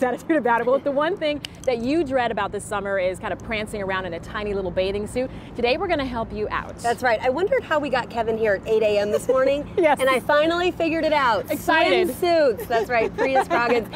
attitude about it. Well, the one thing that you dread about this summer is kind of prancing around in a tiny little bathing suit. Today we're going to help you out. That's right. I wondered how we got Kevin here at 8 a.m. this morning. Yes. And I finally figured it out. Excited. Swimsuits. That's right. Priya Scroggins,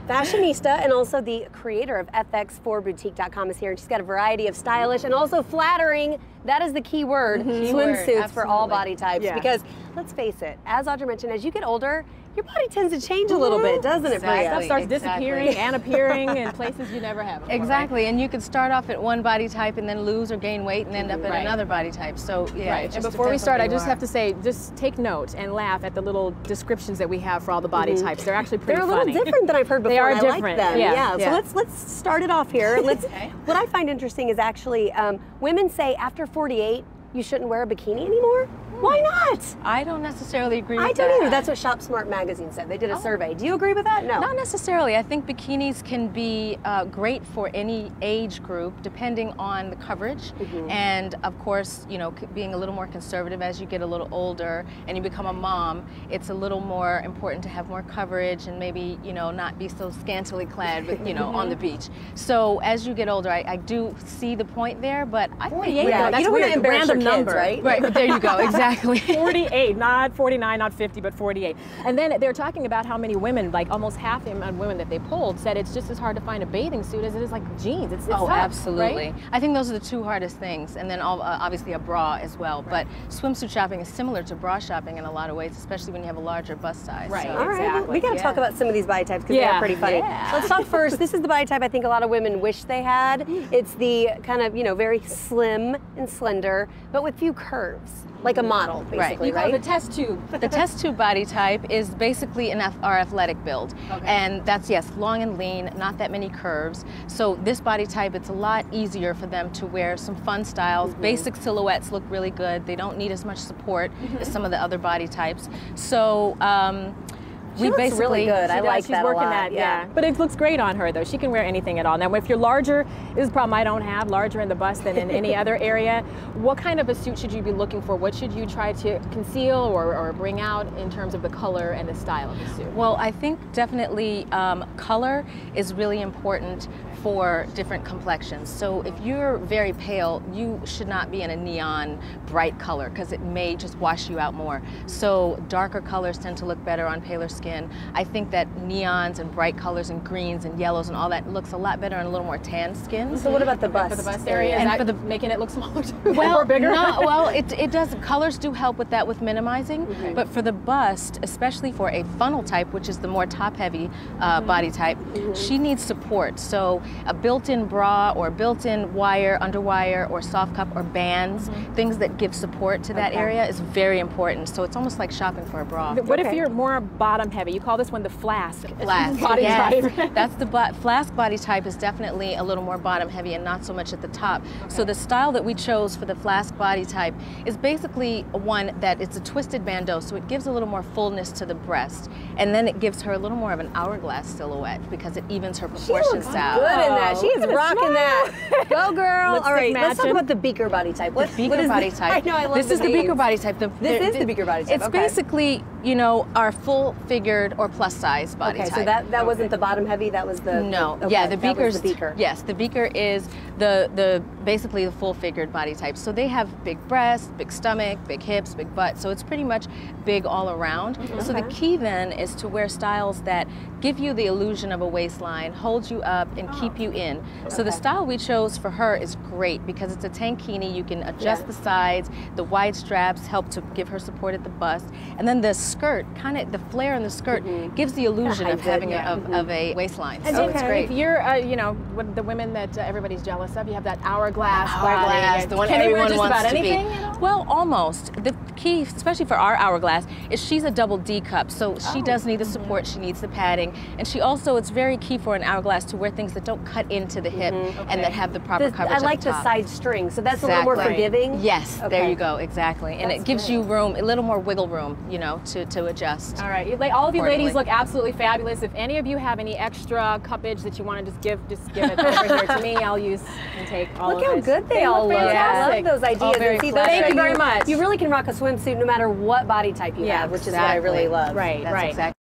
fashionista and also the creator of FX4boutique.com is here. And she's got a variety of stylish and also flattering, that is the key word, swimsuits for all body types. Yeah. Because let's face it, as Audra mentioned, as you get older, your body tends to change a little bit, doesn't it, Priya? Stuff starts disappearing and appearing in places you never have before. Exactly, and you could start off at one body type and then lose or gain weight and end up at another body type. So yeah. And before we start, I just have to say, just take note and laugh at the little descriptions that we have for all the body types. They're actually pretty funny. They're a little different than I've heard before. They are and different. I like them. Yeah. So let's start it off here. What I find interesting is actually women say after 48 you shouldn't wear a bikini anymore. Why not? I don't necessarily agree with that. I don't either. That's what Shop Smart magazine said. They did a survey. Do you agree with that? No. Not necessarily. I think bikinis can be great for any age group depending on the coverage. And of course, you know, being a little more conservative as you get a little older and you become a mom, it's a little more important to have more coverage and maybe, you know, not be so scantily clad, but, you know, on the beach. So as you get older, I do see the point there, but I think you don't want to embarrass your kids, right? Right, there you go, exactly. 48, not 49, not 50, but 48. And then they're talking about how many women, like almost half the amount of women that they polled, said it's just as hard to find a bathing suit as it is like jeans. It's tough, absolutely. Right? I think those are the two hardest things, and then obviously a bra as well. But swimsuit shopping is similar to bra shopping in a lot of ways, especially when you have a larger bust size. Right. So. All right, we got to talk about some of these body types because they're pretty funny. Let's talk first. This is the body type I think a lot of women wish they had. It's the kind of, you know, very slim and slender, but with few curves, like a model, basically, You call it the test tube. The test tube body type is basically our athletic build. And that's, yes, long and lean, not that many curves. So this body type, it's a lot easier for them to wear some fun styles. Basic silhouettes look really good. They don't need as much support as some of the other body types. So She looks really good. I like She's that working a lot. that, But it looks great on her, though. She can wear anything at all. Now, if you're larger, this is a problem I don't have, larger in the bust than in any other area. What kind of a suit should you be looking for? What should you try to conceal or bring out in terms of the color and the style of the suit? Well, I think definitely color is really important for different complexions. So if you're very pale, you should not be in a neon bright color because it may just wash you out more. So darker colors tend to look better on paler skin. I think that neons and bright colors and greens and yellows and all that looks a lot better on a little more tan skin. So what about the bust? For the bust area, and for the making it look smaller too, well, or bigger? well, it does. Colors do help with that, with minimizing. But for the bust, especially for a funnel type, which is the more top-heavy body type, she needs support. So a built-in bra or built-in wire, underwire, or soft cup or bands, things that give support to that area is very important. So it's almost like shopping for a bra. What if you're more bottom-heavy? You call this one the flask. Flask body type. That's the flask body type is definitely a little more bottom-heavy and not so much at the top. So the style that we chose for the flask body type is basically one that it's a twisted bandeau, so it gives a little more fullness to the breast, and then it gives her a little more of an hourglass silhouette because it evens her proportions out. Good in that. She is rocking that. Go, girl. Lipstick All right, let's talk matching. about the beaker body type. The beaker body type. I know, I love this is the beaker body type. This is the beaker body type. It's basically, you know, our full-figured or plus-size body type. So that wasn't the bottom heavy. That was the yeah, the beaker's the beaker. Yes, the beaker is the basically the full-figured body type. So they have big breasts, big stomach, big hips, big butt. So it's pretty much big all around. So the key then is to wear styles that give you the illusion of a waistline, hold you up, and keep you in. So the style we chose for her is great because it's a tankini. You can adjust the sides. The wide straps help to give her support at the bust, and then the skirt, kind of the flare in the skirt, gives the illusion of having of a waistline. And so it's great. If you're, you know, the women that everybody's jealous of, you have that hourglass body. The one Can you wear everyone just wants about to anything? be. You know? Well, almost. The key, especially for our hourglass, is she's a double D cup, so she does need the support. She needs the padding, and she also, it's very key for an hourglass to wear things that don't cut into the hip and that have the proper coverage. I like at the the side string, so that's a little more forgiving. Yes, there you go, exactly, and it gives you room, a little more wiggle room, you know, to adjust. All right, all of you ladies look absolutely fabulous. If any of you have any extra cuppage that you want to just give it over here to me. I'll use and take all of it. Look how good they all look. I love those ideas. very and see, Thank you very much. You really can rock a swimsuit no matter what body type you have, which is what I really love. Right, That's right. exactly.